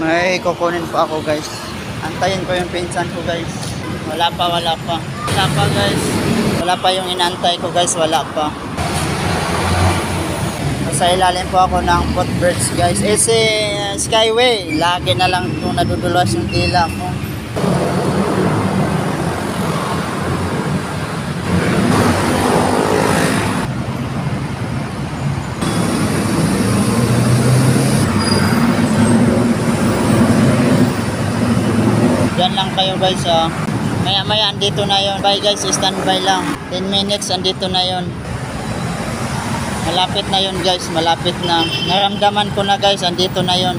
May kukunin pa ako guys. Antayin ko yung pinsan ko guys. Wala pa guys. Wala pa yung inantay ko guys, wala pa. Sa ilalim po ako ng footbridge guys. Si Skyway, lagi na lang itong nadudulas yung dila ko. Diyan lang kayo guys ah. Maya andito na yon. Bye guys, standby lang. 10 minutes andito na yon. Malapit na yon guys, malapit na. Naramdaman ko na guys, andito na yon.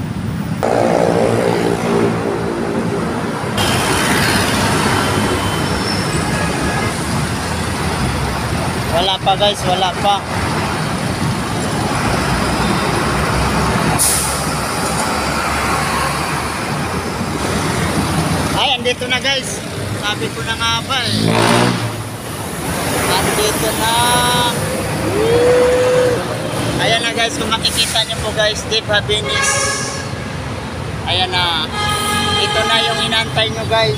Wala pa guys, wala pa. Ay, andito na guys. Sabi ko na nga ba eh. Andito na. Ayan na guys, kung makikita nyo po guys, Deep Habinis. Ayan na. Ito na yung inantay nyo guys.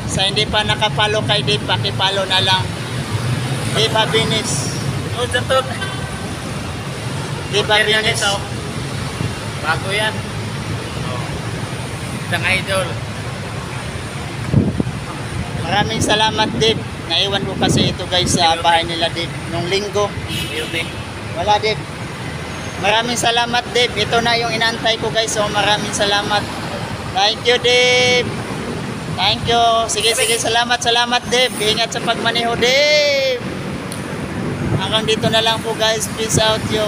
Sa hindi pa nakapalo kay Deep, pakipalo na lang. Deep Habinis. Deep Habinis. Bago yan. Isang idol. Maraming salamat Deep. Naiwan ko kasi ito guys sa bahay nila Deep nung linggo. Wala Deep. Maraming salamat Deep. Ito na yung inantay ko guys. So maraming salamat. Thank you Deep. Thank you. Sige salamat Deep. Ingat sa pagmaneho Deep. Hanggang dito na lang po guys. Peace out yo.